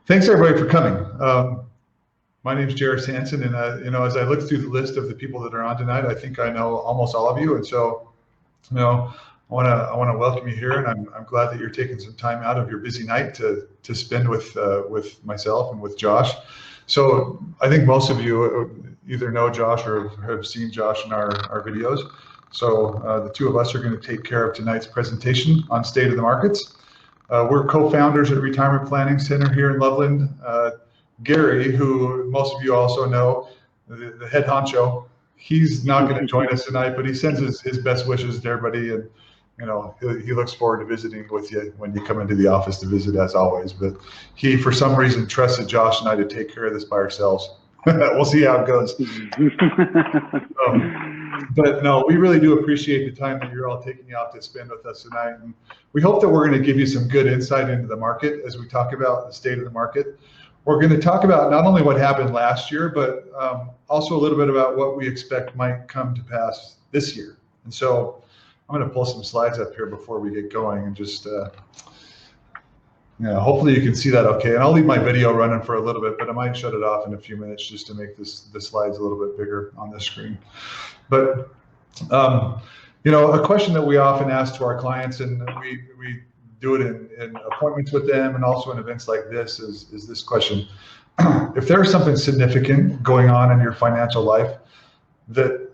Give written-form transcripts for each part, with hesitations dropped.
Thanks everybody for coming. My name is Jared Hansen, and as I look through the list of the people that are on tonight, I think I know almost all of you, and so I want to welcome you here, and I'm glad that you're taking some time out of your busy night to spend with myself and with Josh. So I think most of you either know Josh or have seen Josh in our videos. So the two of us are going to take care of tonight's presentation on state of the markets. We're co-founders at Retirement Planning Center here in Loveland. Gary, who most of you also know, the head honcho, he's not going to join us tonight, but he sends his best wishes to everybody, and he looks forward to visiting with you when you come into the office to visit, as always. But he, for some reason, trusted Josh and I to take care of this by ourselves. We'll see how it goes. But no, we really do appreciate the time that you're all taking out to spend with us tonight. And we hope that we're going to give you some good insight into the market as we talk about the state of the market. We're going to talk about not only what happened last year, but also a little bit about what we expect might come to pass this year. And so I'm going to pull some slides up here before we get going, and just hopefully you can see that okay. And I'll leave my video running for a little bit, but I might shut it off in a few minutes just to make the slides a little bit bigger on this screen. But a question that we often ask to our clients, and we do it in appointments with them and also in events like this, is this question: if there's something significant going on in your financial life that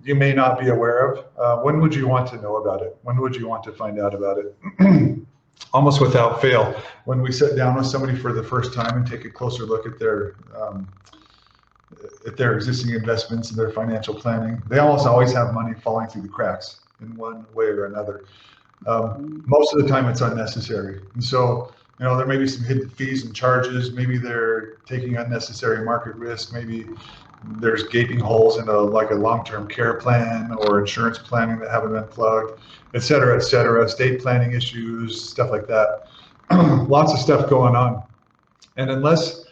you may not be aware of, when would you want to know about it? When would you want to find out about it? Almost without fail, when we sit down with somebody for the first time and take a closer look at their existing investments and their financial planning, they almost always have money falling through the cracks in one way or another. Most of the time it's unnecessary. And so, there may be some hidden fees and charges. Maybe they're taking unnecessary market risk. Maybe there's gaping holes in a long-term care plan or insurance planning that haven't been plugged, et cetera, estate planning issues, stuff like that. Lots of stuff going on. And unless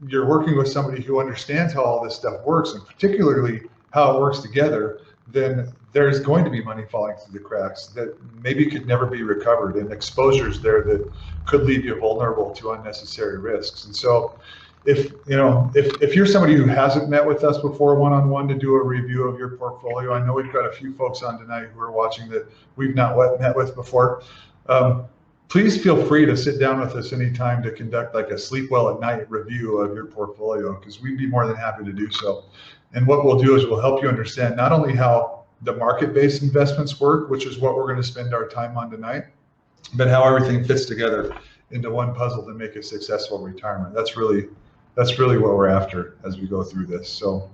you're working with somebody who understands how all this stuff works, and particularly how it works together, then there's going to be money falling through the cracks that maybe could never be recovered, and exposures there that could leave you vulnerable to unnecessary risks. And so if you're somebody who hasn't met with us before one-on-one to do a review of your portfolio, I know we've got a few folks on tonight who are watching that we've not met with before. Please feel free to sit down with us anytime to conduct a sleep well at night review of your portfolio, because we'd be more than happy to do so. And what we'll do is we'll help you understand not only how the market-based investments work, which is what we're going to spend our time on tonight, but how everything fits together into one puzzle to make a successful retirement. That's really what we're after as we go through this. So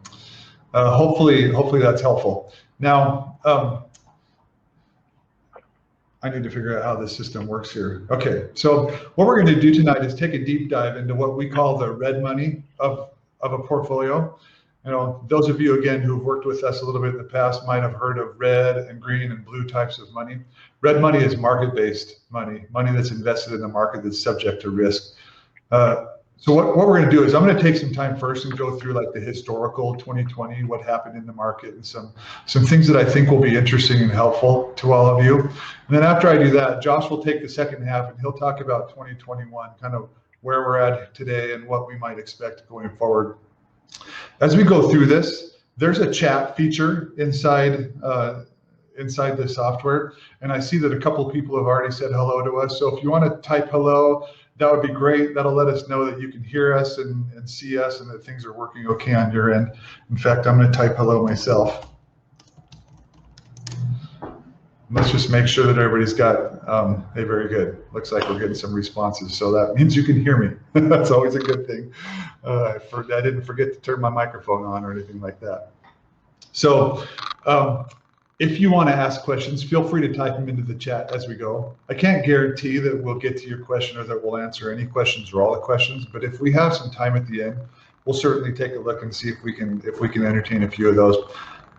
hopefully that's helpful. Now, I need to figure out how this system works here. Okay, so what we're going to do tonight is take a deep dive into what we call the red money of a portfolio. Those of you, again, who've worked with us a little bit in the past might have heard of red and green and blue types of money. Red money is market-based money that's invested in the market that's subject to risk. So what we're going to do is I'm going to take some time first and go through the historical 2020, what happened in the market, and some things that I think will be interesting and helpful to all of you. And then after I do that, Josh will take the second half and he'll talk about 2021, kind of where we're at today and what we might expect going forward. As we go through this, there's a chat feature inside the software, and I see that a couple of people have already said hello to us. So if you want to type hello, that would be great. That'll let us know that you can hear us and see us, and that things are working okay on your end. In fact, I'm going to type hello myself. Let's just make sure that everybody's got, hey, very good. Looks like we're getting some responses. So that means you can hear me. That's always a good thing. I didn't forget to turn my microphone on or anything like that. So if you want to ask questions, feel free to type them into the chat as we go. I can't guarantee that we'll get to your question or that we'll answer any questions or all the questions, but if we have some time at the end, we'll certainly take a look and see if we can entertain a few of those.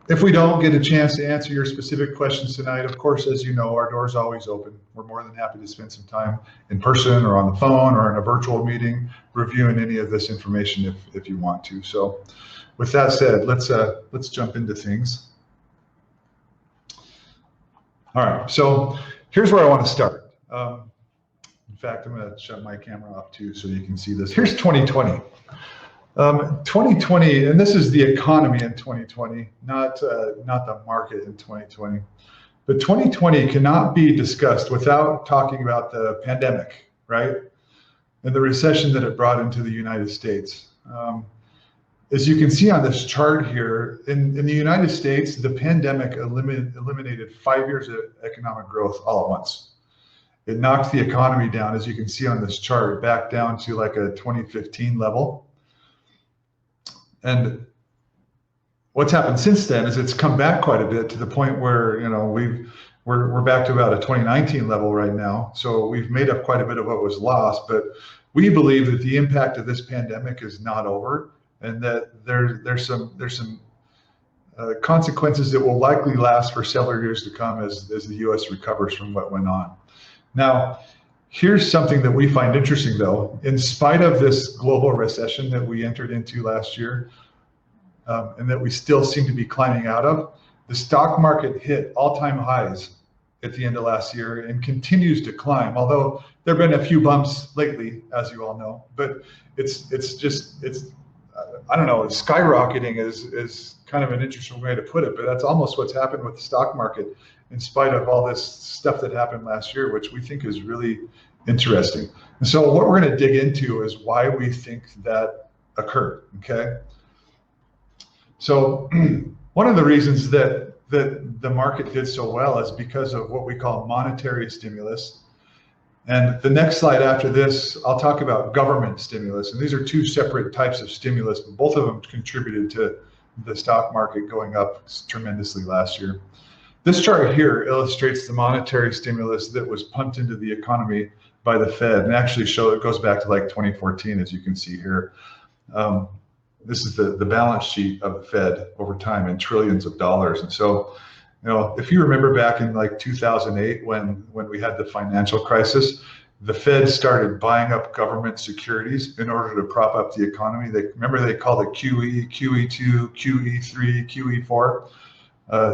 If we don't get a chance to answer your specific questions tonight, of course, as you know, our door's always open. We're more than happy to spend some time in person or on the phone or in a virtual meeting reviewing any of this information if you want to. So with that said, let's jump into things. All right, so here's where I want to start. fact, I'm going to shut my camera off too so you can see this. Here's 2020. 2020, and this is the economy in 2020, not the market in 2020. But 2020 cannot be discussed without talking about the pandemic, right? And the recession that it brought into the United States. As you can see on this chart here, in the United States, the pandemic eliminated 5 years of economic growth all at once. It knocked the economy down, as you can see on this chart, back down to like a 2015 level. And what's happened since then is it's come back quite a bit to the point where, you know, we're back to about a 2019 level right now. So we've made up quite a bit of what was lost, but we believe that the impact of this pandemic is not over, and that there's some consequences that will likely last for several years to come as the U.S. recovers from what went on. Now, here's something that we find interesting, though. In spite of this global recession that we entered into last year, and that we still seem to be climbing out of, the stock market hit all-time highs at the end of last year and continues to climb. Although there have been a few bumps lately, as you all know, but it's I don't know, skyrocketing is kind of an interesting way to put it, but that's almost what's happened with the stock market in spite of all this stuff that happened last year, which we think is really interesting. And so what we're going to dig into is why we think that occurred, okay? So one of the reasons that the market did so well is because of what we call monetary stimulus. And the next slide after this, I'll talk about government stimulus. And these are two separate types of stimulus, but both of them contributed to the stock market going up tremendously last year. This chart here illustrates the monetary stimulus that was pumped into the economy by the Fed, and actually it goes back to like 2014, as you can see here. This is the balance sheet of the Fed over time in trillions of dollars. And so, you know, if you remember back in like 2008 when we had the financial crisis, the Fed started buying up government securities in order to prop up the economy. They called it QE, QE2, QE3, QE4.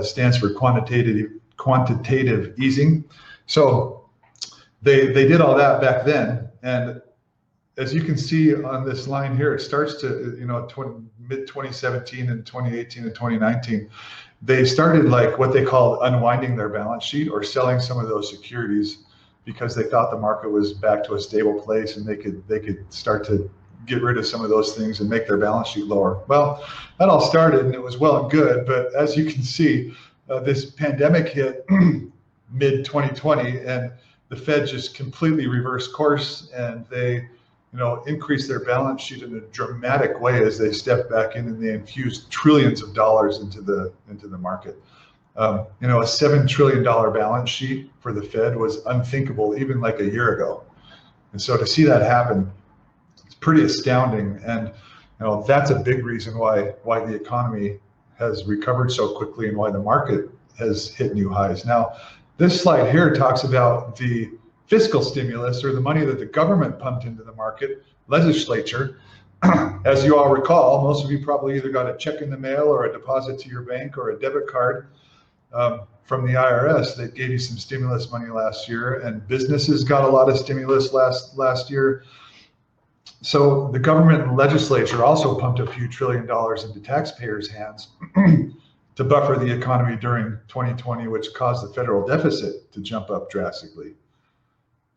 Stands for quantitative easing. So they did all that back then, and as you can see on this line here, it starts to, you know, mid 2017 and 2018 and 2019, they started like what they called unwinding their balance sheet or selling some of those securities because they thought the market was back to a stable place and they could start to get rid of some of those things and make their balance sheet lower. Well, that all started and it was well and good, but as you can see, this pandemic hit mid 2020 and the Fed just completely reversed course, and they, you know, increased their balance sheet in a dramatic way as they stepped back in and they infused trillions of dollars into the market. You know, a $7 trillion balance sheet for the Fed was unthinkable even like a year ago. And so to see that happen, it's pretty astounding. And, you know, that's a big reason why the economy has recovered so quickly and why the market has hit new highs. Now, this slide here talks about the fiscal stimulus, or the money that the government pumped into the market, legislature. As you all recall, most of you probably either got a check in the mail or a deposit to your bank or a debit card from the IRS that gave you some stimulus money last year, and businesses got a lot of stimulus last year. So the government and legislature also pumped a few $1 trillion into taxpayers' hands to buffer the economy during 2020, which caused the federal deficit to jump up drastically.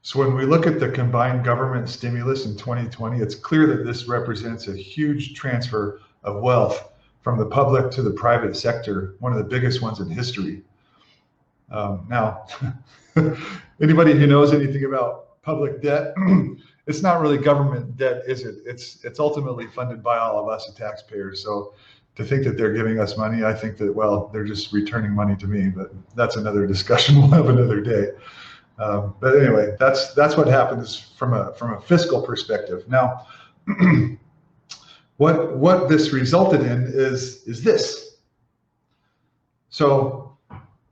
So when we look at the combined government stimulus in 2020, it's clear that this represents a huge transfer of wealth from the public to the private sector, one of the biggest ones in history. Now, anybody who knows anything about public debt, it's not really government debt, is it? It's ultimately funded by all of us, the taxpayers. So to think that they're giving us money, I think that, well, they're just returning money to me, but that's another discussion we'll have another day. But anyway, that's what happens from a fiscal perspective. Now, what this resulted in is this. So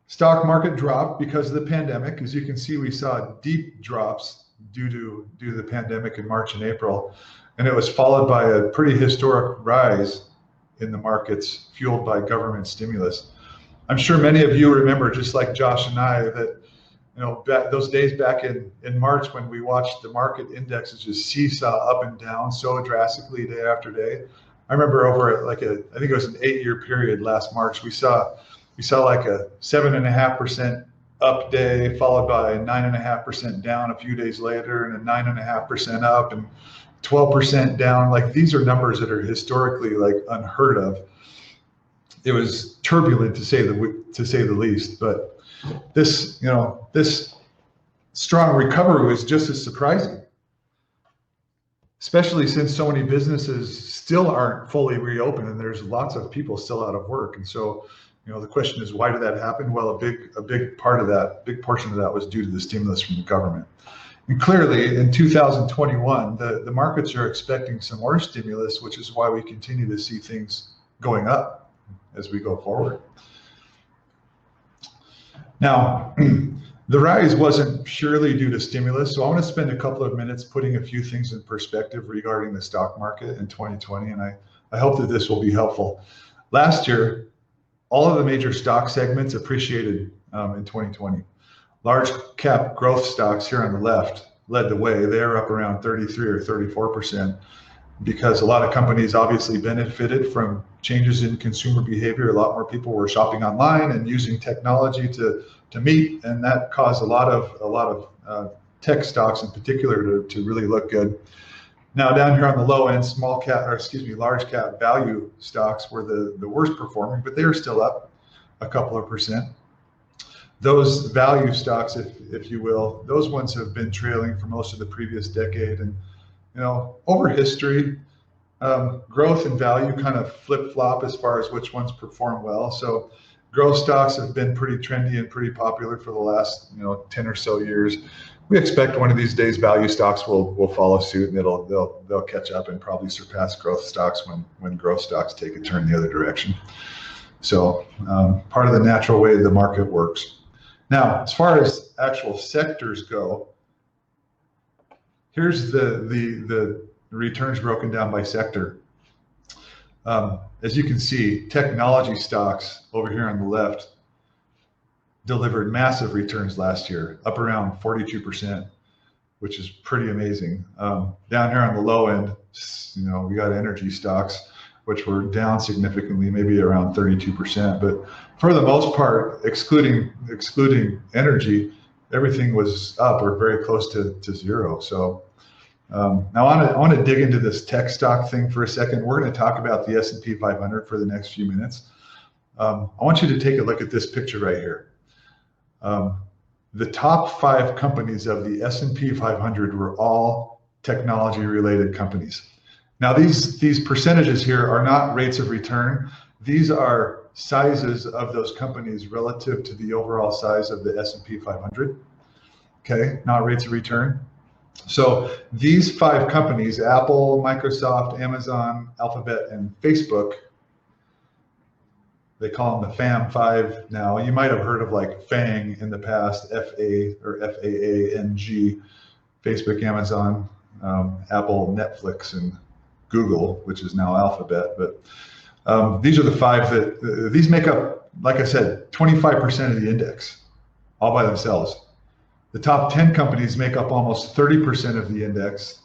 stock market dropped because of the pandemic. As you can see, we saw deep drops due to the pandemic in March and April, and it was followed by a pretty historic rise in the markets fueled by government stimulus. I'm sure many of you remember, just like Josh and I, that those days back in March when we watched the market indexes just seesaw up and down so drastically day after day. I remember over I think it was an 8-year period last March, we saw like a 7.5% up day followed by a 9.5% down a few days later and a 9.5% up and 12% down. Like, these are numbers that are historically like unheard of. It was turbulent to say the least, but this strong recovery was just as surprising, especially since so many businesses still aren't fully reopened and there's lots of people still out of work. And so, the question is, why did that happen? Well, a big portion of that was due to the stimulus from the government. And clearly in 2021, the markets are expecting some more stimulus, which is why we continue to see things going up as we go forward. Now, the rise wasn't purely due to stimulus, so I want to spend a couple of minutes putting a few things in perspective regarding the stock market in 2020, and I hope that this will be helpful. Last year, all of the major stock segments appreciated in 2020. Large cap growth stocks here on the left led the way. They're up around 33 or 34%. Because a lot of companies obviously benefited from changes in consumer behavior. A lot more people were shopping online and using technology to meet, and that caused a lot of tech stocks in particular to really look good. Now down here on the low end, large cap value stocks were the worst performing, but they are still up a couple of percent. Those value stocks, if you will, those ones have been trailing for most of the previous decade. And over history, growth and value kind of flip-flop as far as which ones perform well. So growth stocks have been pretty trendy and pretty popular for the last 10 or so years. We expect one of these days value stocks will follow suit, and they'll catch up and probably surpass growth stocks when growth stocks take a turn the other direction. So part of the natural way the market works. Now, as far as actual sectors go, here's the returns broken down by sector. As you can see, technology stocks over here on the left delivered massive returns last year, up around 42%, which is pretty amazing. Down here on the low end, we got energy stocks, which were down significantly, maybe around 32%. But for the most part, excluding energy, everything was up or very close to zero. So now I want to dig into this tech stock thing for a second. We're going to talk about the S&P 500 for the next few minutes. I want you to take a look at this picture right here. The top 5 companies of the S&P 500 were all technology-related companies. Now these percentages here are not rates of return. These are sizes of those companies relative to the overall size of the S&P 500. Okay, not rates of return. So these 5 companies, Apple, Microsoft, Amazon, Alphabet, and Facebook, they call them the FAM5 now. You might have heard of like FANG in the past, FA or FAANG, Facebook, Amazon, Apple, Netflix, and Google, which is now Alphabet. But these are the 5 that, these make up, like I said, 25% of the index all by themselves. The top 10 companies make up almost 30% of the index.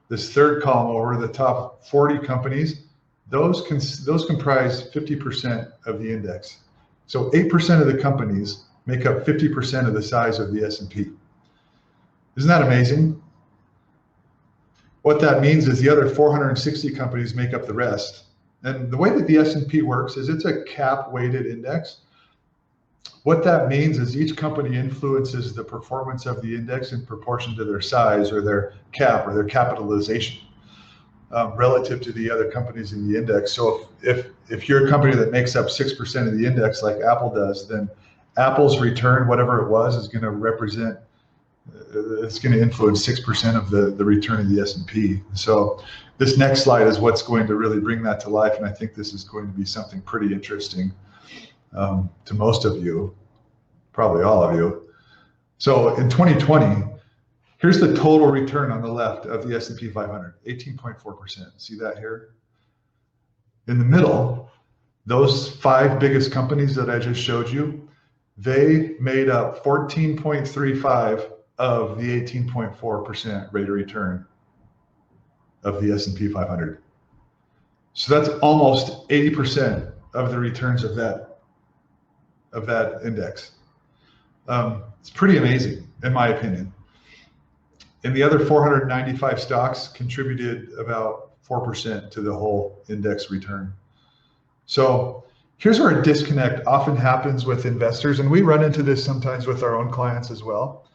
This third column over, the top 40 companies, those comprise 50% of the index. So 8% of the companies make up 50% of the size of the S&P. Isn't that amazing? What that means is the other 460 companies make up the rest. And the way that the S&P works is it's a cap-weighted index. What that means is each company influences the performance of the index in proportion to their size or their cap or their capitalization relative to the other companies in the index. So if you're a company that makes up 6% of the index like Apple does, then Apple's return, whatever it was, is going to represent, it's going to influence 6% of the return of the S&P. So this next slide is what's going to really bring that to life, and I think this is going to be something pretty interesting to most of you, probably all of you. So in 2020, here's the total return on the left of the S&P 500, 18.4%. See that here? In the middle, those 5 biggest companies that I just showed you, They made up 14.35 of the 18.4% rate of return of the S&P 500. So that's almost 80% of the returns of that index. It's pretty amazing, in my opinion. And the other 495 stocks contributed about 4% to the whole index return. So here's where a disconnect often happens with investors, and we run into this sometimes with our own clients as well.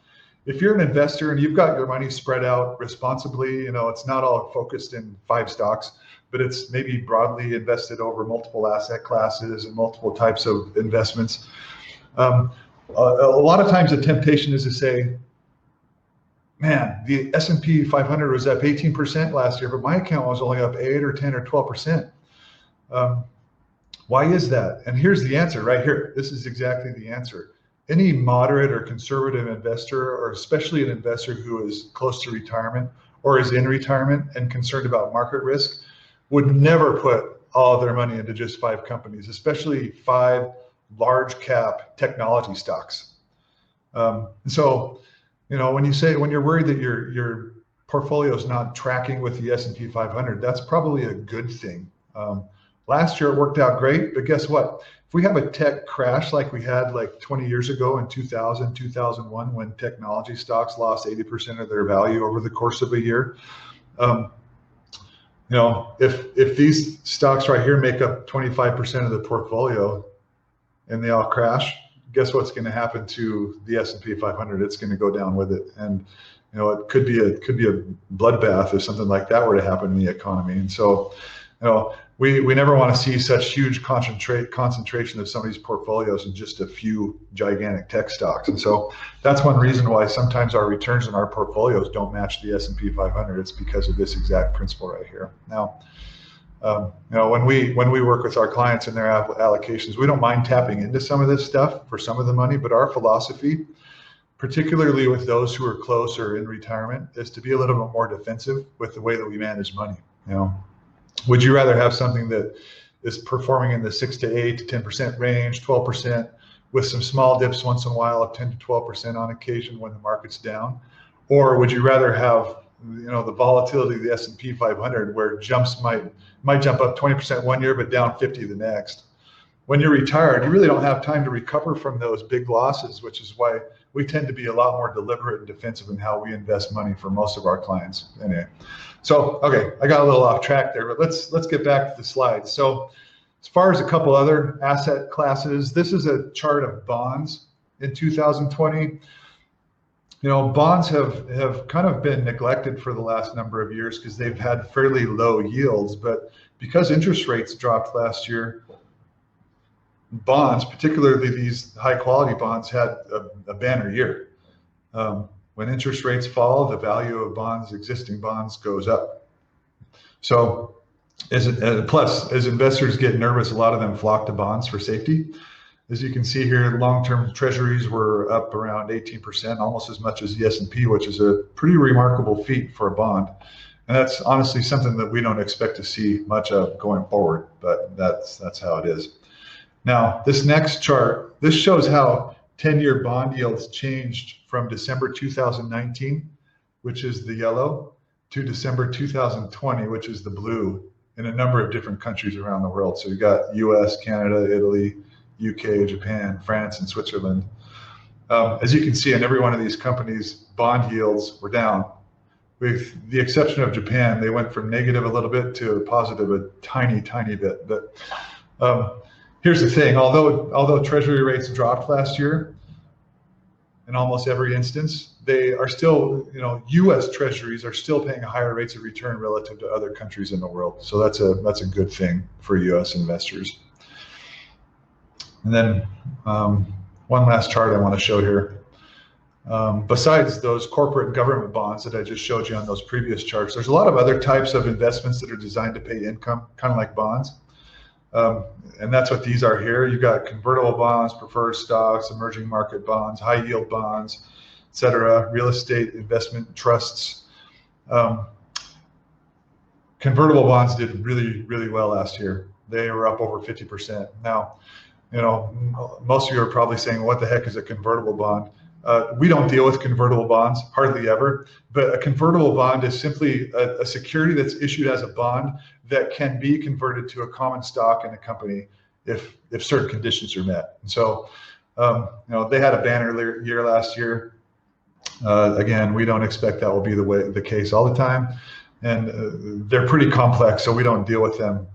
If you're an investor and you've got your money spread out responsibly, it's not all focused in 5 stocks, but it's maybe broadly invested over multiple asset classes and multiple types of investments. A lot of times the temptation is to say, man, the S&P 500 was up 18% last year, but my account was only up 8 or 10 or 12%. Why is that? And here's the answer right here. This is exactly the answer. Any moderate or conservative investor, or especially an investor who is close to retirement or is in retirement and concerned about market risk, would never put all of their money into just 5 companies, especially 5 large cap technology stocks. So, when you're worried that your portfolio is not tracking with the S&P 500, that's probably a good thing. Last year it worked out great, but guess what? If we have a tech crash like we had like 20 years ago in 2000, 2001, when technology stocks lost 80% of their value over the course of a year, if these stocks right here make up 25% of the portfolio and they all crash, guess what's going to happen to the S&P 500? It's going to go down with it, and it could be a bloodbath if something like that were to happen in the economy. And so, we never want to see such huge concentration of somebody's portfolios in just a few gigantic tech stocks. And so that's one reason why sometimes our returns in our portfolios don't match the S&P 500. It's because of this exact principle right here. Now, when we work with our clients and their allocations, we don't mind tapping into some of this stuff for some of the money, but our philosophy, particularly with those who are close or in retirement, is to be a little bit more defensive with the way that we manage money. Would you rather have something that is performing in the 6 to 8 to 10% range, 12%, with some small dips once in a while of 10 to 12% on occasion when the market's down? Or would you rather have the volatility of the S&P 500 where jumps might jump up 20% one year but down 50 the next? When you're retired, you really don't have time to recover from those big losses, which is why we tend to be a lot more deliberate and defensive in how we invest money for most of our clients. Anyway, so okay, I got a little off track there, but let's get back to the slides. So as far as a couple other asset classes, this is a chart of bonds in 2020. Bonds have kind of been neglected for the last number of years because they've had fairly low yields, but because interest rates dropped last year, bonds, particularly these high quality bonds, had a banner year. When interest rates fall, the value of existing bonds goes up. So as investors get nervous, a lot of them flock to bonds for safety. As you can see here, long-term treasuries were up around 18%, almost as much as the S&P, which is a pretty remarkable feat for a bond. And that's honestly something that we don't expect to see much of going forward, but that's how it is. Now, this next chart, this shows how 10-year bond yields changed from December 2019, which is the yellow, to December 2020, which is the blue, in a number of different countries around the world. So you got US, Canada, Italy, UK, Japan, France, and Switzerland. As you can see, in every one of these companies, bond yields were down. With the exception of Japan, they went from negative a little bit to positive a tiny, tiny bit. But here's the thing, although treasury rates dropped last year in almost every instance, they are still, US treasuries are still paying higher rates of return relative to other countries in the world. So that's a good thing for US investors. And then one last chart I want to show here. Besides those corporate and government bonds that I just showed you on those previous charts, there's a lot of other types of investments that are designed to pay income, kind of like bonds. And that's what these are here. You've got convertible bonds, preferred stocks, emerging market bonds, high yield bonds, et cetera, real estate investment trusts. Convertible bonds did really, really well last year. They were up over 50%. Now, most of you are probably saying, what the heck is a convertible bond? We don't deal with convertible bonds, hardly ever, but a convertible bond is simply a security that's issued as a bond that can be converted to a common stock in a company if certain conditions are met. And so, they had a banner year last year. Again, we don't expect that will be the case all the time, and they're pretty complex, so we don't deal with them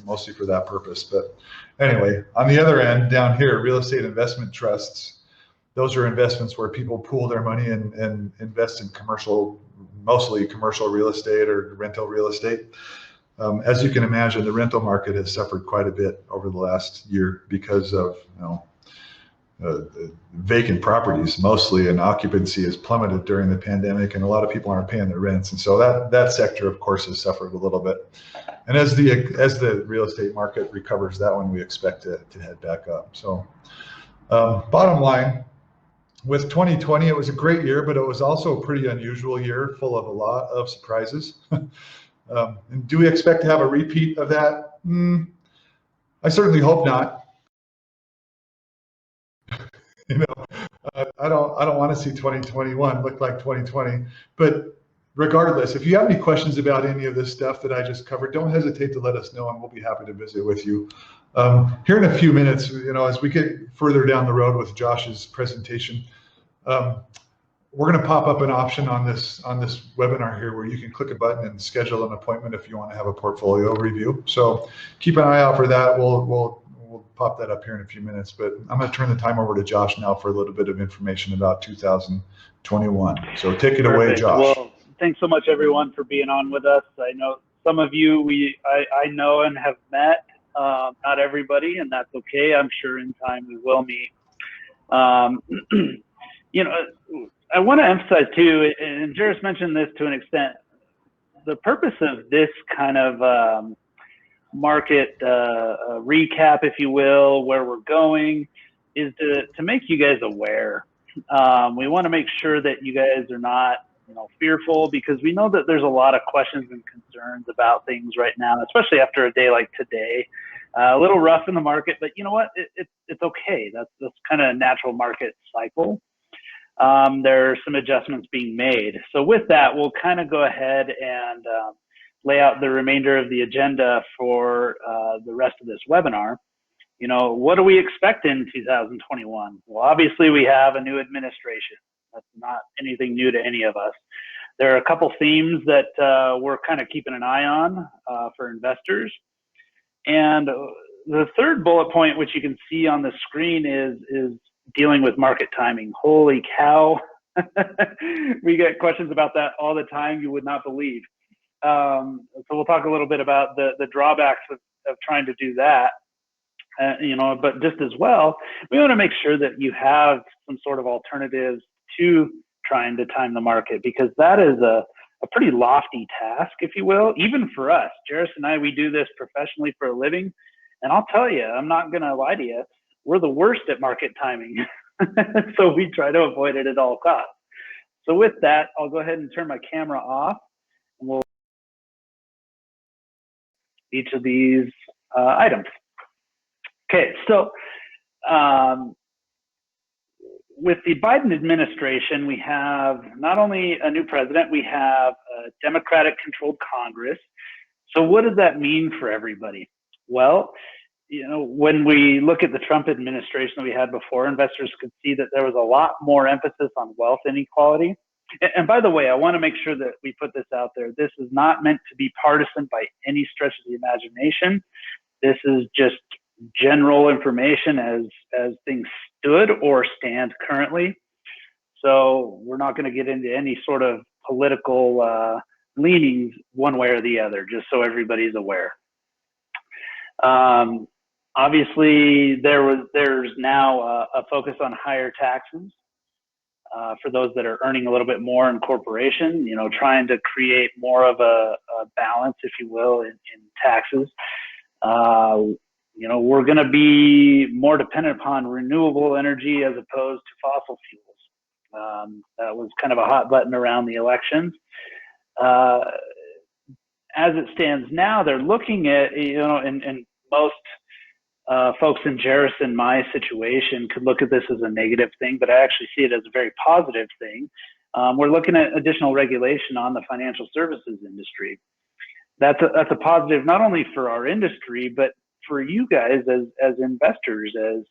mostly for that purpose. But anyway, on the other end, down here, real estate investment trusts. Those are investments where people pool their money and invest in mostly commercial real estate or rental real estate. As you can imagine, the rental market has suffered quite a bit over the last year because of vacant properties mostly, and occupancy has plummeted during the pandemic, and a lot of people aren't paying their rents, and so that sector, of course, has suffered a little bit. And as the real estate market recovers, that one we expect to head back up. So, bottom line, with 2020, it was a great year, but it was also a pretty unusual year, full of a lot of surprises. And do we expect to have a repeat of that? I certainly hope not. I don't want to see 2021 look like 2020. But regardless, if you have any questions about any of this stuff that I just covered, don't hesitate to let us know, and we'll be happy to visit with you. Here in a few minutes, as we get further down the road with Josh's presentation, we're going to pop up an option on this webinar here where you can click a button and schedule an appointment if you want to have a portfolio review. So keep an eye out for that. We'll pop that up here in a few minutes, but I'm going to turn the time over to Josh now for a little bit of information about 2021. So take it away, Josh. Well, thanks so much, everyone, for being on with us. I know some of you I know and have met, not everybody, and that's okay. I'm sure in time we will meet. I want to emphasize too, and Jairus mentioned this to an extent, the purpose of this kind of market recap, if you will, where we're going, is to make you guys aware. We want to make sure that you guys are not fearful, because we know that there's a lot of questions and concerns about things right now, especially after a day like today. A little rough in the market, but you know what? It's okay. That's kind of a natural market cycle. There are some adjustments being made. So with that, we'll kind of go ahead and lay out the remainder of the agenda for the rest of this webinar. What do we expect in 2021? Well, obviously we have a new administration. That's not anything new to any of us. There are a couple themes that we're kind of keeping an eye on for investors. And the third bullet point, which you can see on the screen, is dealing with market timing. Holy cow. We get questions about that all the time, you would not believe. So we'll talk a little bit about the drawbacks of trying to do that. But just as well, we want to make sure that you have some sort of alternatives to trying to time the market, because that is a pretty lofty task, if you will, even for us. Jairus and I, we do this professionally for a living, and I'll tell you, I'm not going to lie to you, we're the worst at market timing. So we try to avoid it at all costs. So with that, I'll go ahead and turn my camera off, and we'll each of these items. Okay, so with the Biden administration, we have not only a new president, we have a Democratic-controlled Congress. So what does that mean for everybody? Well, when we look at the Trump administration that we had before, investors could see that there was a lot more emphasis on wealth inequality. And by the way, I want to make sure that we put this out there. This is not meant to be partisan by any stretch of the imagination. This is just general information as things stood or stand currently. So we're not going to get into any sort of political leanings one way or the other, just so everybody's aware. Obviously, there's now a focus on higher taxes for those that are earning a little bit more in corporation, trying to create more of a balance, if you will, in taxes. We're going to be more dependent upon renewable energy as opposed to fossil fuels. That was kind of a hot button around the elections. As it stands now, they're looking at, in most folks in Jairus and my situation could look at this as a negative thing, but I actually see it as a very positive thing. We're looking at additional regulation on the financial services industry. That's a positive not only for our industry, but for you guys as investors, as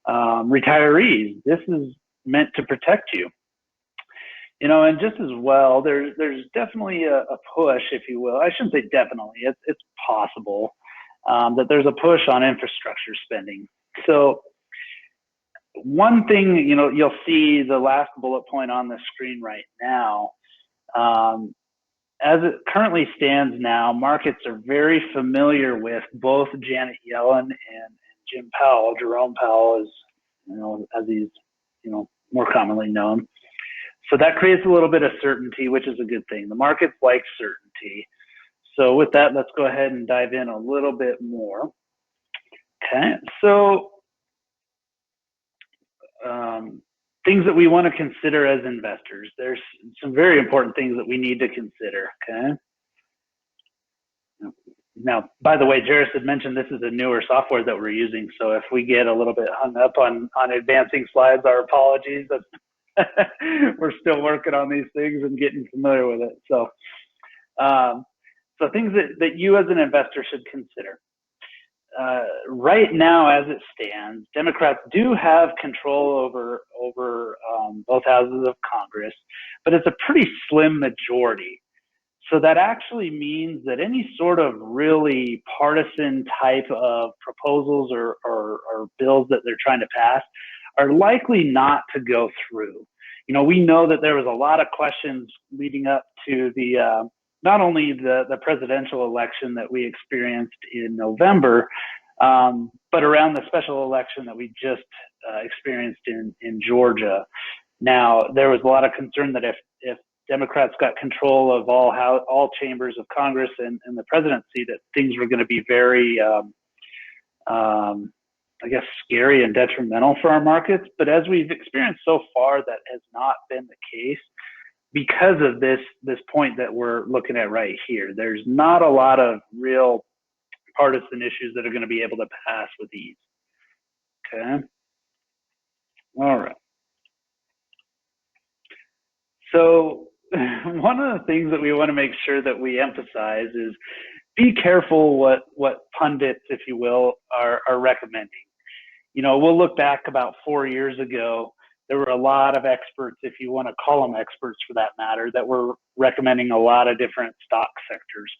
retirees. This is meant to protect you. You know, and just as well, there's definitely a push, if you will. I shouldn't say definitely. It's possible that there's a push on infrastructure spending. So one thing, you know, you'll see the last bullet point on the screen right now. As it currently stands now, markets are very familiar with both Janet Yellen and Jim Powell. Jerome Powell is, you know, as he's, you know, more commonly known. So that creates a little bit of certainty, which is a good thing. The markets like certainty. So with that, let's go ahead and dive in a little bit more. Okay, so things that we want to consider as investors. There's some very important things that we need to consider, okay? Now, by the way, Jairus had mentioned this is a newer software that we're using, so if we get a little bit hung up on advancing slides, our apologies. We're still working on these things and getting familiar with it. So, so things that you as an investor should consider. Right now, as it stands, Democrats do have control over both houses of Congress, but it's a pretty slim majority. So that actually means that any sort of really partisan type of proposals or bills that they're trying to pass are likely not to go through. You know, we know that there was a lot of questions leading up to the not only the presidential election that we experienced in November, but around the special election that we just experienced in Georgia. Now, there was a lot of concern that if Democrats got control of all chambers of Congress and the presidency, that things were going to be very, I guess, scary and detrimental for our markets. But as we've experienced so far, that has not been the case because of this point that we're looking at right here. There's not a lot of real partisan issues that are going to be able to pass with ease. Okay. All right. So one of the things that we want to make sure that we emphasize is be careful what pundits, if you will, are recommending. You know, we'll look back about 4 years ago. There were a lot of experts, if you want to call them experts for that matter, that were recommending a lot of different stock sectors.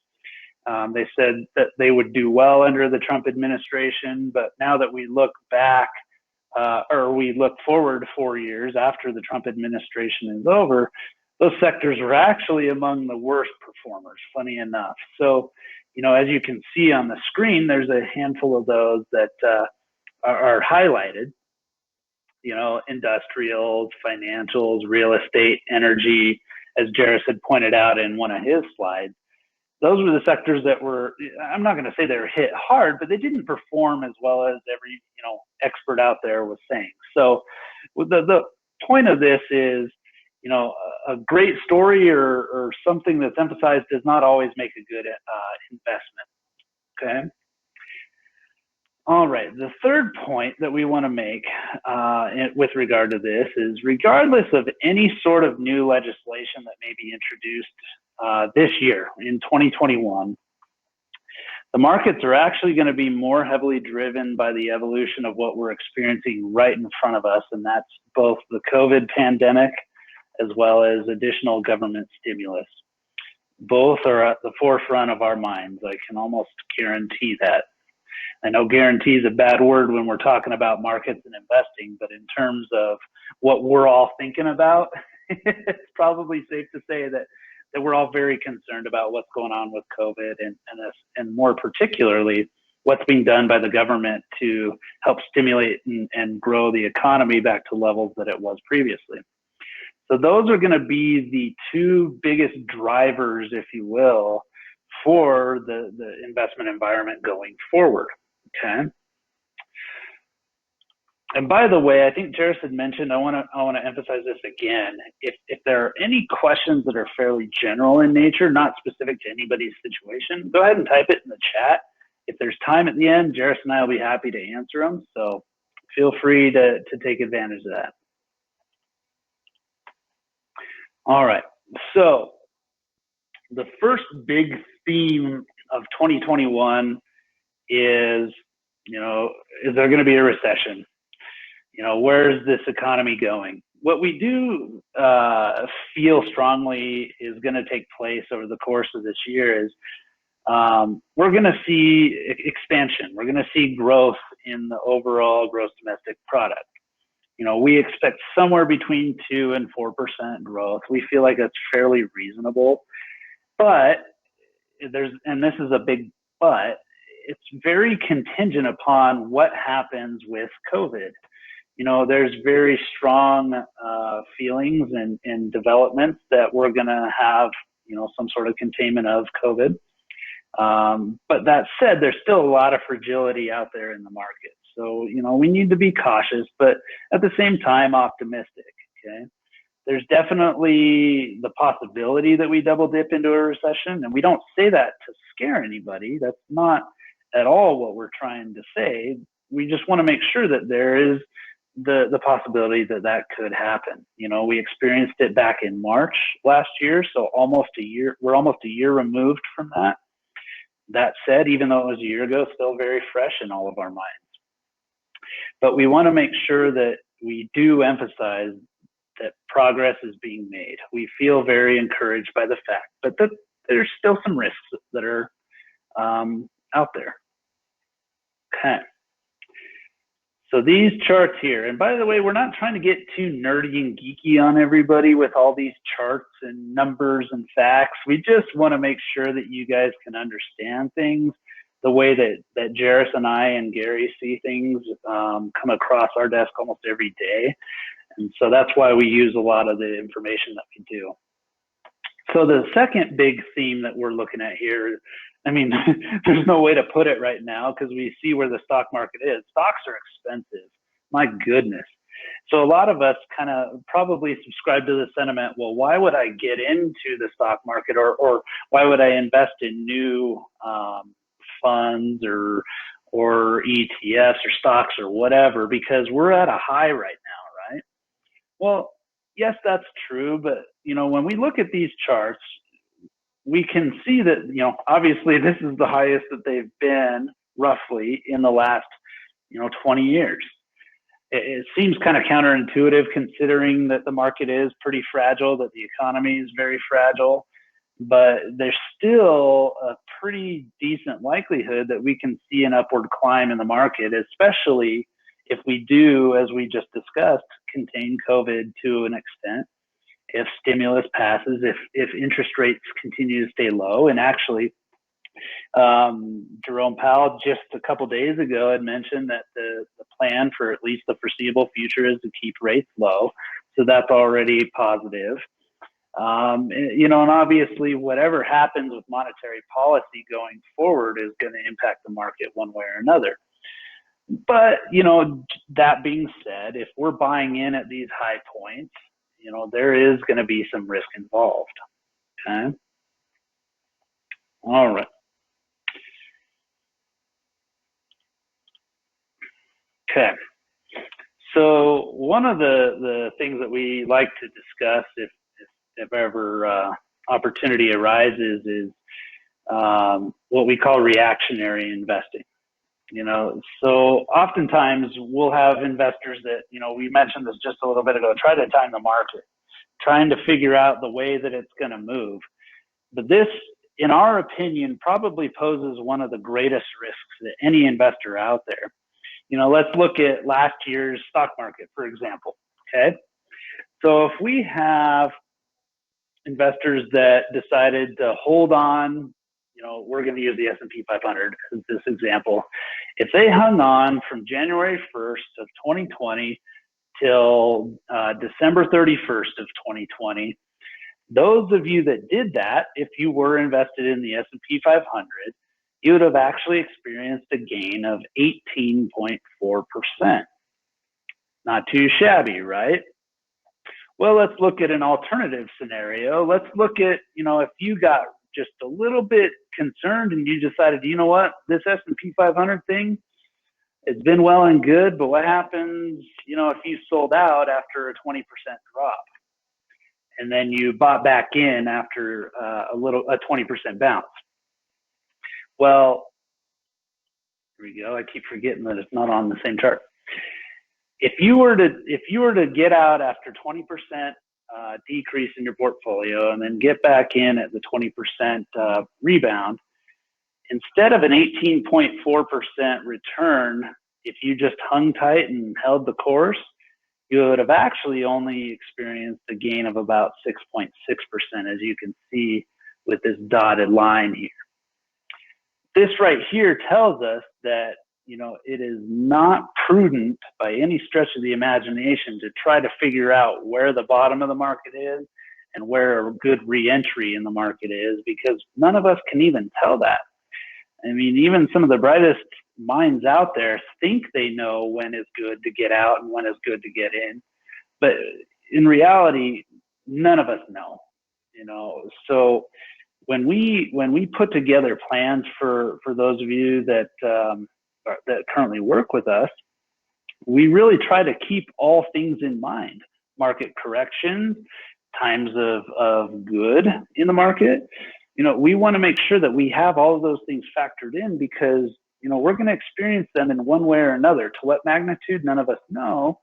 They said that they would do well under the Trump administration, but now that we look back, or we look forward 4 years after the Trump administration is over, those sectors are actually among the worst performers, funny enough. So, you know, as you can see on the screen, there's a handful of those that are highlighted. You know, industrials, financials, real estate, energy, as Jairus had pointed out in one of his slides. Those were the sectors that were, I'm not going to say they were hit hard, but they didn't perform as well as every, you know, expert out there was saying. So the point of this is, you know, a great story or something that's emphasized does not always make a good investment. Okay. All right. The third point that we want to make with regard to this is, regardless of any sort of new legislation that may be introduced this year in 2021, the markets are actually going to be more heavily driven by the evolution of what we're experiencing right in front of us, and that's both the COVID pandemic as well as additional government stimulus. Both are at the forefront of our minds. I can almost guarantee that. I know guarantee is a bad word when we're talking about markets and investing, but in terms of what we're all thinking about, it's probably safe to say that we're all very concerned about what's going on with COVID and more particularly what's being done by the government to help stimulate and grow the economy back to levels that it was previously. So those are going to be the two biggest drivers, if you will, for the investment environment going forward. Okay. And by the way, I think Jairus had mentioned, I want to emphasize this again. If there are any questions that are fairly general in nature, not specific to anybody's situation, go ahead and type it in the chat. If there's time at the end, Jairus and I will be happy to answer them. So feel free to take advantage of that. All right. So the first big theme of 2021 is, is there going to be a recession? Where is this economy going? What we do feel strongly is going to take place over the course of this year is we're going to see expansion. We're going to see growth in the overall gross domestic product. We expect somewhere between 2 and 4% growth. We feel like that's fairly reasonable, but and this is a big but, it's very contingent upon what happens with COVID. There's very strong feelings and developments that we're going to have, some sort of containment of COVID. But that said, there's still a lot of fragility out there in the market. So, we need to be cautious, but at the same time, optimistic, okay? There's definitely the possibility that we double dip into a recession, and we don't say that to scare anybody. That's not at all what we're trying to say. We just want to make sure that there is the possibility that could happen. We experienced it back in March last year, so we're almost a year removed from that. That said, even though it was a year ago, still very fresh in all of our minds. But we want to make sure that we do emphasize that progress is being made. We feel very encouraged by the fact, but that there's still some risks that are out there. Okay. So these charts here, and by the way, we're not trying to get too nerdy and geeky on everybody with all these charts and numbers and facts. We just want to make sure that you guys can understand things the way that Jairus and I and Gary see things come across our desk almost every day. And so that's why we use a lot of the information that we do. So the second big theme that we're looking at here, there's no way to put it right now because we see where the stock market is. Stocks are expensive. My goodness. So a lot of us kind of probably subscribe to the sentiment, well, why would I get into the stock market or why would I invest in new funds or ETFs or stocks or whatever, because we're at a high right now, right? Well, yes, that's true. But, when we look at these charts, we can see that, obviously this is the highest that they've been roughly in the last, 20 years. It seems kind of counterintuitive considering that the market is pretty fragile, that the economy is very fragile, but there's still a pretty decent likelihood that we can see an upward climb in the market, especially if we do, as we just discussed, contain COVID to an extent. If stimulus passes, if interest rates continue to stay low, and actually, Jerome Powell just a couple days ago had mentioned that the plan for at least the foreseeable future is to keep rates low. So that's already positive. And obviously whatever happens with monetary policy going forward is going to impact the market one way or another. But, that being said, if we're buying in at these high points, there is going to be some risk involved. Okay. All right. Okay. So one of the things that we like to discuss if ever opportunity arises is what we call reactionary investing. So oftentimes we'll have investors that, we mentioned this just a little bit ago, try to time the market, trying to figure out the way that it's going to move. But this, in our opinion, probably poses one of the greatest risks that any investor out there. Let's look at last year's stock market, for example. Okay. So if we have investors that decided to hold on, we're going to use the S&P 500 as this example. If they hung on from January 1st of 2020 till December 31st of 2020, those of you that did that, if you were invested in the S&P 500, you would have actually experienced a gain of 18.4%. Not too shabby, right? Well, let's look at an alternative scenario. Let's look at, if you got just a little bit concerned and you decided, you know what, this S&P 500 thing, it's been well and good, but what happens, you know, if you sold out after a 20% drop and then you bought back in after a 20% bounce? Well, here we go. I keep forgetting that it's not on the same chart. If you were to get out after 20% decrease in your portfolio and then get back in at the 20% rebound, instead of an 18.4% return, if you just hung tight and held the course, you would have actually only experienced a gain of about 6.6%, as you can see with this dotted line here. This right here tells us that, you know, it is not prudent by any stretch of the imagination to try to figure out where the bottom of the market is and where a good re-entry in the market is, because none of us can even tell that. I mean, even some of the brightest minds out there think they know when it's good to get out and when it's good to get in. But in reality, none of us know, you know. So when we put together plans for those of you that currently work with us, we really try to keep all things in mind: market corrections, times of good in the market. You know, we want to make sure that we have all of those things factored in, because, you know, we're going to experience them in one way or another. To what magnitude, none of us know.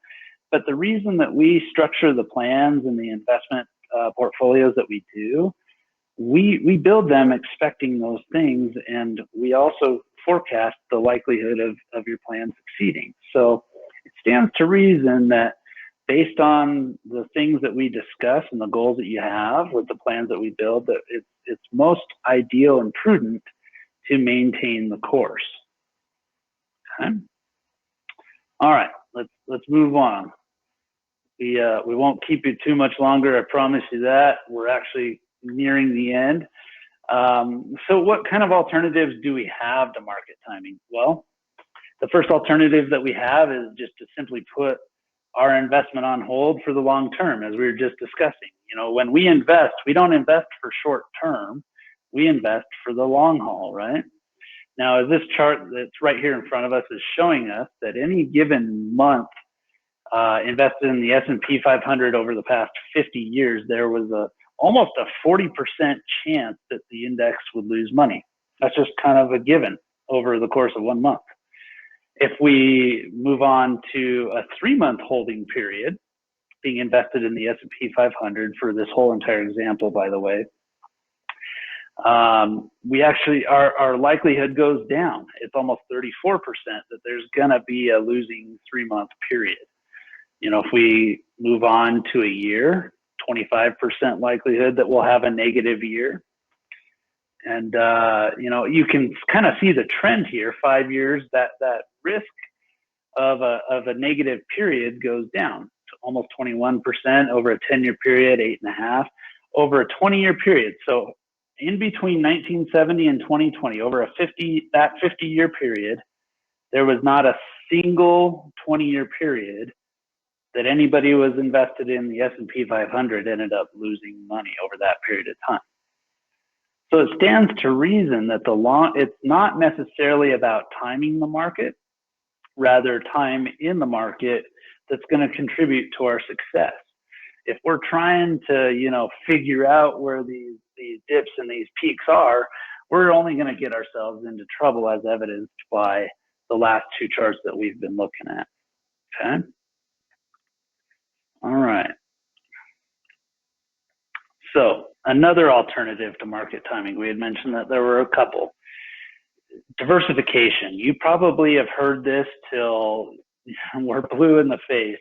But the reason that we structure the plans and the investment portfolios that we do, we build them expecting those things, and we also forecast the likelihood of your plan succeeding. So it stands to reason that based on the things that we discuss and the goals that you have with the plans that we build, that it's most ideal and prudent to maintain the course. Okay. All right, let's move on. We won't keep you too much longer, I promise you that. We're actually nearing the end. So what kind of alternatives do we have to market timing? Well, the first alternative that we have is just to simply put our investment on hold for the long term, as we were just discussing. You know, when we invest, we don't invest for short term, we invest for the long haul, right? Now, as this chart that's right here in front of us is showing us, that any given month invested in the S&P 500 over the past 50 years, there was almost a 40% chance that the index would lose money. That's just kind of a given over the course of 1 month. If we move on to a 3-month holding period, being invested in the S&P 500 for this whole entire example, by the way, we actually, our likelihood goes down. It's almost 34% that there's gonna be a losing 3-month period. You know, if we move on to a year, 25% likelihood that we'll have a negative year. And, you know, you can kind of see the trend here. 5 years, that risk of a negative period goes down to almost 21%. Over a 10-year period, 8.5%. Over a 20-year period, so in between 1970 and 2020, over that 50-year period, there was not a single 20-year period that anybody was invested in the S&P 500 ended up losing money over that period of time. So it stands to reason that it's not necessarily about timing the market, rather time in the market that's going to contribute to our success. If we're trying to, you know, figure out where these dips and these peaks are, we're only going to get ourselves into trouble, as evidenced by the last 2 charts that we've been looking at. Okay. All right. So another alternative to market timing, we had mentioned that there were a couple. Diversification. You probably have heard this till we're blue in the face.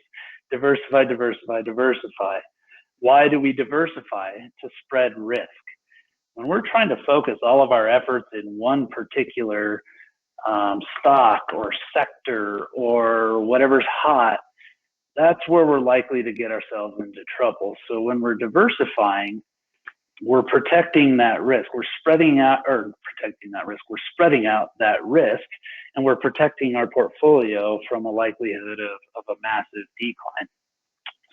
Diversify, diversify, diversify. Why do we diversify? To spread risk. When we're trying to focus all of our efforts in one particular stock or sector or whatever's hot, that's where we're likely to get ourselves into trouble. So when we're diversifying, we're protecting that risk. We're spreading out, or protecting that risk. We're spreading out that risk, and we're protecting our portfolio from a likelihood of a massive decline.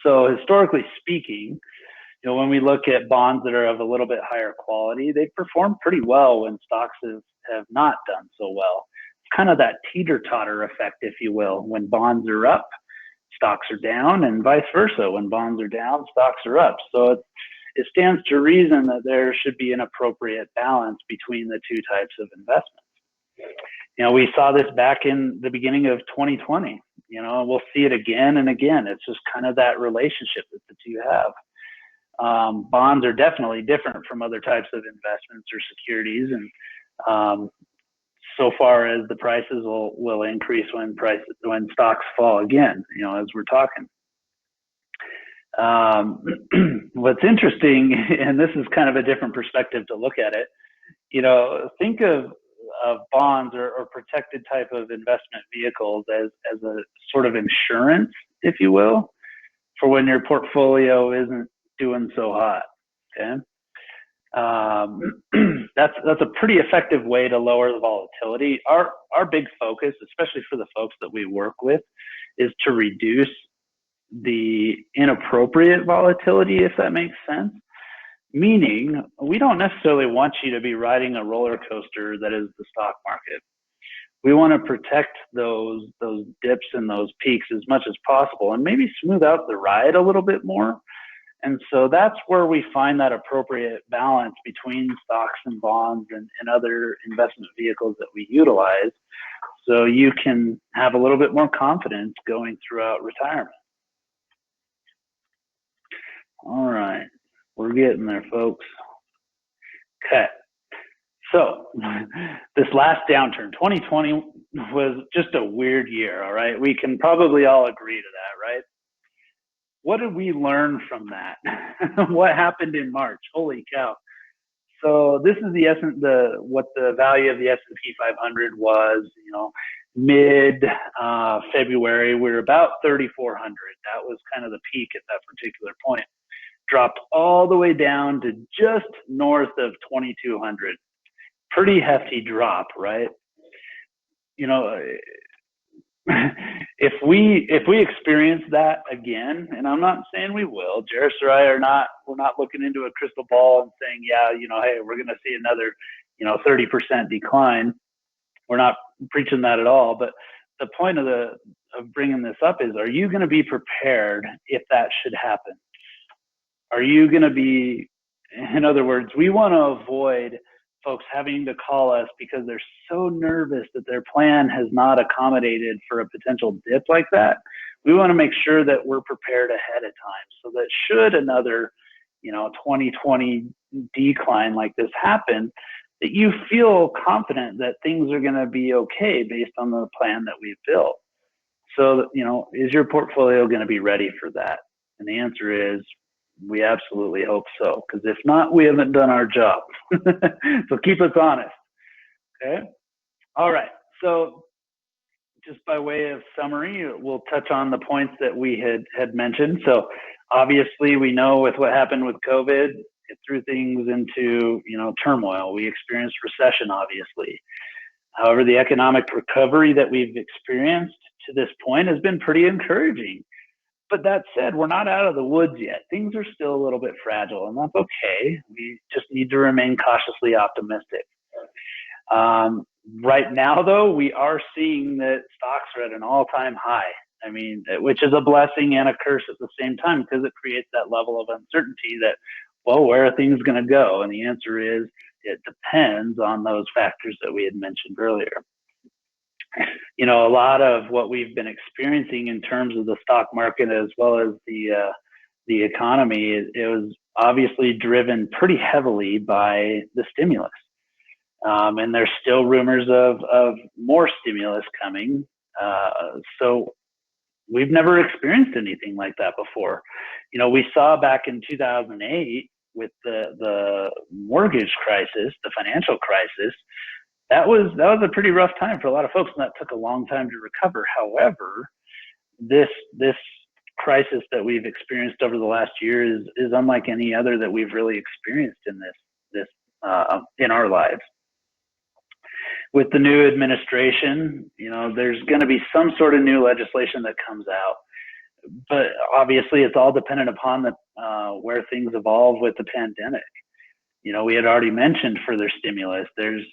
So historically speaking, when we look at bonds that are of a little bit higher quality, they perform pretty well when stocks have not done so well. It's kind of that teeter-totter effect, if you will. When bonds are up, stocks are down, and vice versa. When bonds are down, stocks are up. So it stands to reason that there should be an appropriate balance between the two types of investments. We saw this back in the beginning of 2020. We'll see it again and again. It's just kind of that relationship that the two have. Bonds are definitely different from other types of investments or securities, and so far as the prices will increase when stocks fall again, as we're talking. What's interesting, and this is kind of a different perspective to look at it, think of bonds or protected type of investment vehicles as a sort of insurance, if you will, for when your portfolio isn't doing so hot. Okay. That's a pretty effective way to lower the volatility. Our big focus, especially for the folks that we work with, is to reduce the inappropriate volatility, if that makes sense. Meaning, we don't necessarily want you to be riding a roller coaster that is the stock market. We want to protect those dips and those peaks as much as possible, and maybe smooth out the ride a little bit more. And so that's where we find that appropriate balance between stocks and bonds and other investment vehicles that we utilize, so you can have a little bit more confidence going throughout retirement. All right, we're getting there, folks. Okay, so this last downturn, 2020, was just a weird year, all right? We can probably all agree to that, right? What did we learn from that? What happened in March? Holy cow. So this is what the value of the S&P 500 was, mid February. We were about 3,400. That was kind of the peak at that particular point. Dropped all the way down to just north of 2,200. Pretty hefty drop, right? If we experience that again, and I'm not saying we will, Jairus or I we're not looking into a crystal ball and saying, hey, we're going to see another, 30% decline. We're not preaching that at all. But the point of bringing this up is, are you going to be prepared if that should happen? Are you going to be, in other words, we want to avoid folks having to call us because they're so nervous that their plan has not accommodated for a potential dip like that. We want to make sure that we're prepared ahead of time, so that should another, 2020 decline like this happen, that you feel confident that things are going to be okay based on the plan that we've built. So, is your portfolio going to be ready for that? And the answer is, we absolutely hope so, because if not, we haven't done our job. So keep us honest. Okay. All right. So just by way of summary, we'll touch on the points that we had mentioned. So obviously, we know with what happened with COVID, it threw things into turmoil. We experienced recession, obviously. However, the economic recovery that we've experienced to this point has been pretty encouraging. But that said, we're not out of the woods yet. Things are still a little bit fragile, and that's okay. We just need to remain cautiously optimistic. Right now, though, we are seeing that stocks are at an all-time high. I mean, which is a blessing and a curse at the same time, because it creates that level of uncertainty that, well, where are things going to go? And the answer is, it depends on those factors that we had mentioned earlier. A lot of what we've been experiencing in terms of the stock market as well as the economy, it was obviously driven pretty heavily by the stimulus. And there's still rumors of more stimulus coming. So we've never experienced anything like that before. We saw back in 2008 with the mortgage crisis, the financial crisis. That was a pretty rough time for a lot of folks, and that took a long time to recover. However, this crisis that we've experienced over the last year is unlike any other that we've really experienced in in our lives. With the new administration, there's going to be some sort of new legislation that comes out. but obviously it's all dependent upon where things evolve with the pandemic. We had already mentioned further stimulus. There's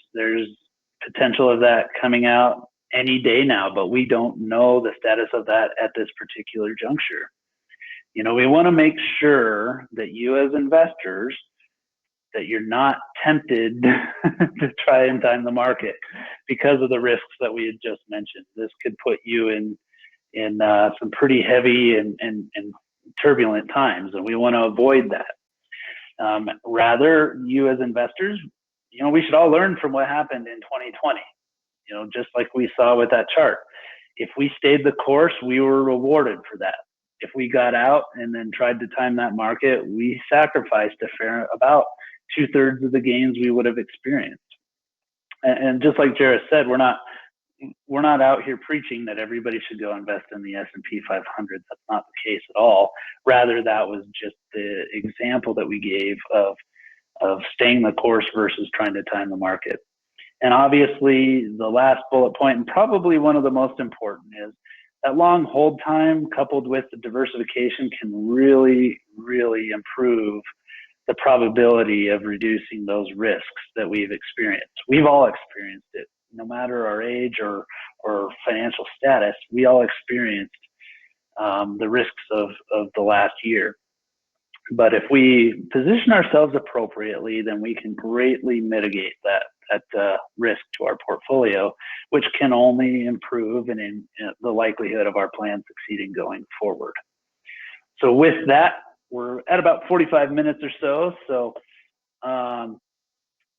potential of that coming out any day now, but we don't know the status of that at this particular juncture. We want to make sure that you as investors, that you're not tempted to try and time the market because of the risks that we had just mentioned. This could put you in some pretty heavy and turbulent times, and we want to avoid that. Rather, you as investors, we should all learn from what happened in 2020. Just like we saw with that chart. If we stayed the course, we were rewarded for that. If we got out and then tried to time that market, we sacrificed about 2/3 of the gains we would have experienced. And just like Jared said, we're not out here preaching that everybody should go invest in the S&P 500. That's not the case at all. Rather, that was just the example that we gave of staying the course versus trying to time the market. And obviously, the last bullet point, and probably one of the most important, is that long hold time coupled with the diversification can really, really improve the probability of reducing those risks that we've experienced. We've all experienced it, no matter our age or financial status. We all experienced the risks of the last year. But if we position ourselves appropriately, then we can greatly mitigate that risk to our portfolio, which can only improve in the likelihood of our plan succeeding going forward. So with that, we're at about 45 minutes or so. So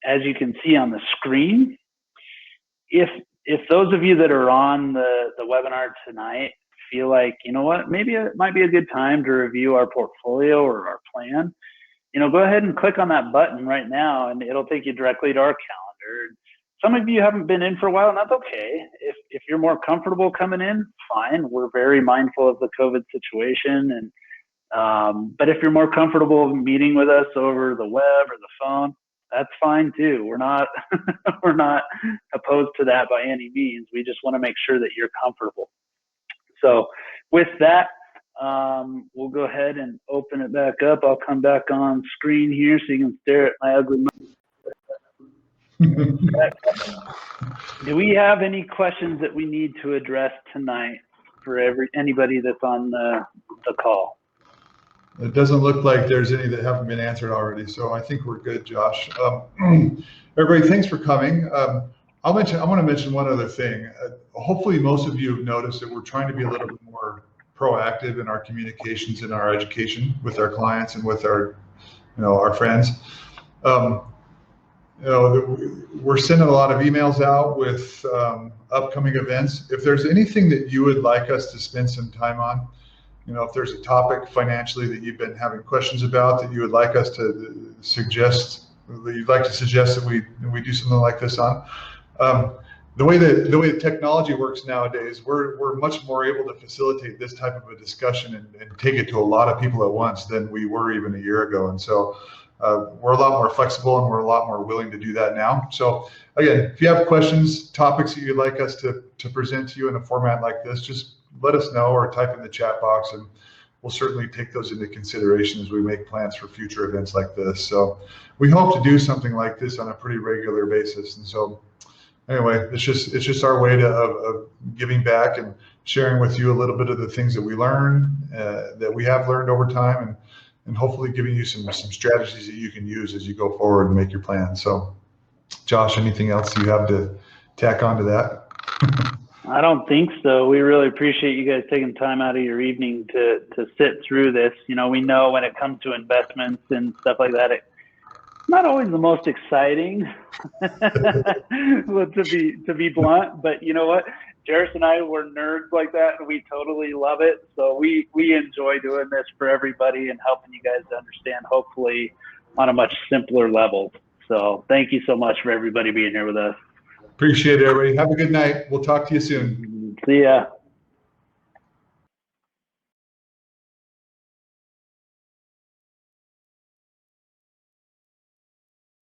as you can see on the screen, if those of you that are on the webinar tonight feel like, maybe it might be a good time to review our portfolio or our plan, go ahead and click on that button right now, and it'll take you directly to our calendar. Some of you haven't been in for a while, and that's okay. If you're more comfortable coming in, fine. We're very mindful of the COVID situation, but if you're more comfortable meeting with us over the web or the phone, that's fine too. We're not we're not opposed to that by any means. We just want to make sure that you're comfortable. So with that, we'll go ahead and open it back up. I'll come back on screen here so you can stare at my ugly mouth. Do we have any questions that we need to address tonight for anybody that's on the call? It doesn't look like there's any that haven't been answered already, so I think we're good, Josh. Everybody, thanks for coming. I want to mention one other thing. Hopefully most of you have noticed that we're trying to be a little bit more proactive in our communications and our education with our clients and with our friends. We're sending a lot of emails out with upcoming events. If there's anything that you would like us to spend some time on, if there's a topic financially that you've been having questions about that you would like us to suggest, that we do something like this on. The way that technology works nowadays, we're much more able to facilitate this type of a discussion and take it to a lot of people at once than we were even a year ago. And so we're a lot more flexible and we're a lot more willing to do that now. So again, if you have questions, topics that you'd like us to present to you in a format like this, just let us know or type in the chat box, and we'll certainly take those into consideration as we make plans for future events like this. So we hope to do something like this on a pretty regular basis. And so anyway, it's just our way of giving back and sharing with you a little bit of the things that we learn, that we have learned over time, and hopefully giving you some strategies that you can use as you go forward and make your plan. So Josh, anything else you have to tack onto that? I don't think so. We really appreciate you guys taking time out of your evening to sit through this. We know when it comes to investments and stuff like that, it's not always the most exciting, to be blunt. But you know what? Jairus and I were nerds like that, and we totally love it. So we enjoy doing this for everybody and helping you guys to understand, hopefully, on a much simpler level. So thank you so much for everybody being here with us. Appreciate it, everybody. Have a good night. We'll talk to you soon. See ya.